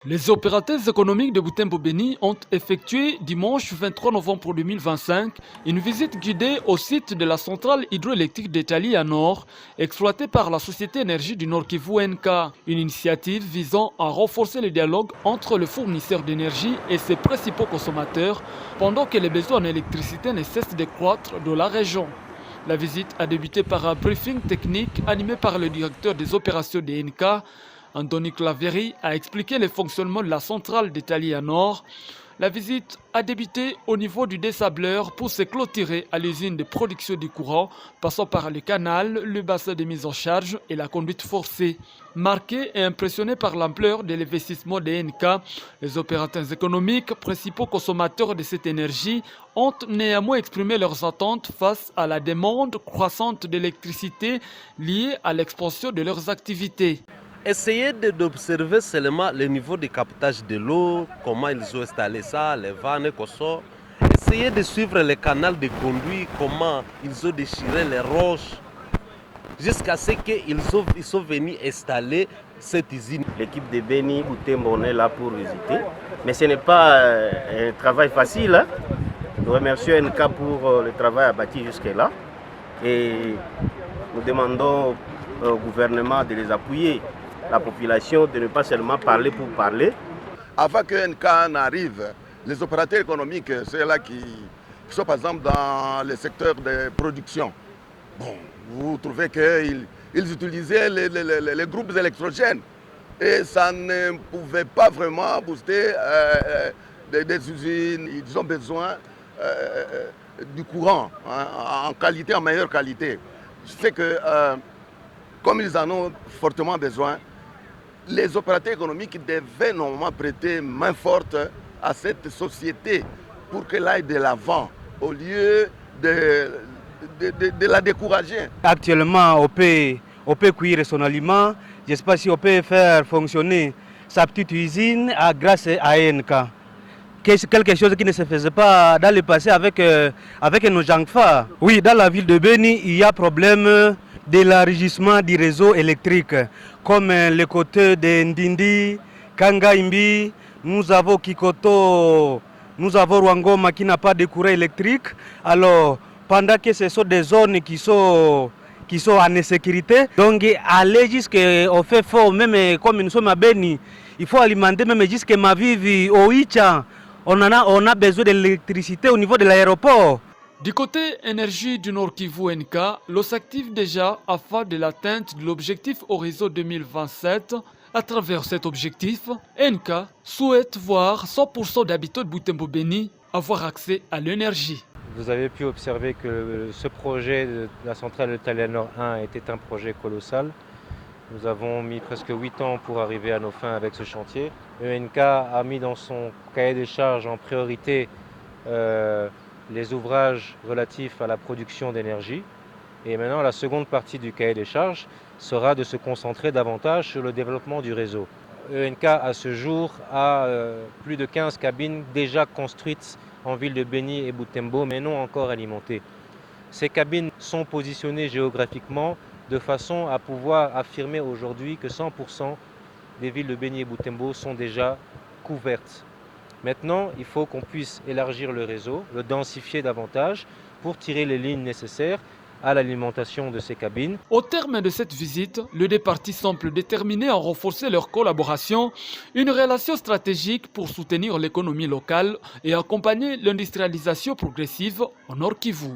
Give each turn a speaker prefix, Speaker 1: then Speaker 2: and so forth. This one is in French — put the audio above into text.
Speaker 1: Les opérateurs économiques de Butembo-Beni ont effectué dimanche 23 novembre 2025 une visite guidée au site de la centrale hydroélectrique d'Italie à Nord, exploitée par la Société Énergie du Nord Kivu NK. Une initiative visant à renforcer le dialogue entre le fournisseur d'énergie et ses principaux consommateurs pendant que les besoins en électricité ne cessent de croître dans la région. La visite a débuté par un briefing technique animé par le directeur des opérations de NK. Anthony Claveri a expliqué le fonctionnement de la centrale d'Italie à Nord. La visite a débuté au niveau du désableur pour se clôturer à l'usine de production du courant, passant par le canal, le bassin de mise en charge et la conduite forcée. Marqués et impressionnés par l'ampleur de l'investissement des NK, les opérateurs économiques, principaux consommateurs de cette énergie, ont néanmoins exprimé leurs attentes face à la demande croissante d'électricité liée à l'expansion de leurs activités.
Speaker 2: Essayez d'observer seulement le niveau de captage de l'eau, comment ils ont installé ça, les vannes, quoi. Essayez de suivre le canal de conduit, comment ils ont déchiré les roches, jusqu'à ce qu'ils sont venus installer cette usine.
Speaker 3: L'équipe de Beni Butembo, on est là pour visiter, mais ce n'est pas un travail facile. Hein? Nous remercions NK pour le travail abattu jusque-là et nous demandons au gouvernement de les appuyer. La population de ne pas seulement parler pour parler.
Speaker 4: Avant que NK n'arrive, les opérateurs économiques, ceux-là qui sont par exemple dans le secteur de production, bon, vous trouvez qu'ils utilisaient les groupes électrogènes et ça ne pouvait pas vraiment booster des usines. Ils ont besoin du courant en qualité, en meilleure qualité. Je sais que comme ils en ont fortement besoin, les opérateurs économiques devaient normalement prêter main forte à cette société pour qu'elle aille de l'avant au lieu de la décourager.
Speaker 5: Actuellement, on peut cuire son aliment. Je ne sais pas si on peut faire fonctionner sa petite usine grâce à NK. Quelque chose qui ne se faisait pas dans le passé avec nos Jangfa. Oui, dans la ville de Beni, il y a problème d'élargissement du réseau électrique, comme le côté de Ndindi, Kangaimbi, nous avons Kikoto, nous avons Rwangoma qui n'a pas de courant électrique. Alors, pendant que ce sont des zones qui sont en insécurité, donc aller jusqu'au fait fort, même comme nous sommes à Beni, il faut alimenter même jusqu'à Mavivi, Oicha, on a besoin d'électricité au niveau de l'aéroport.
Speaker 1: Du côté énergie du Nord Kivu NK, l'eau s'active déjà afin de l'atteinte de l'objectif Horizon 2027. À travers cet objectif, NK souhaite voir 100% d'habitants de Butembo-Beni avoir accès à l'énergie.
Speaker 6: Vous avez pu observer que ce projet de la centrale Italie Nord 1 était un projet colossal. Nous avons mis presque 8 ans pour arriver à nos fins avec ce chantier. ENK a mis dans son cahier des charges en priorité les ouvrages relatifs à la production d'énergie. Et maintenant, la seconde partie du cahier des charges sera de se concentrer davantage sur le développement du réseau. ENK, à ce jour, a plus de 15 cabines déjà construites en ville de Beni et Butembo, mais non encore alimentées. Ces cabines sont positionnées géographiquement de façon à pouvoir affirmer aujourd'hui que 100% des villes de Beni et Butembo sont déjà couvertes. Maintenant, il faut qu'on puisse élargir le réseau, le densifier davantage pour tirer les lignes nécessaires à l'alimentation de ces cabines.
Speaker 1: Au terme de cette visite, les deux parties semblent déterminées à renforcer leur collaboration, une relation stratégique pour soutenir l'économie locale et accompagner l'industrialisation progressive au Nord Kivu.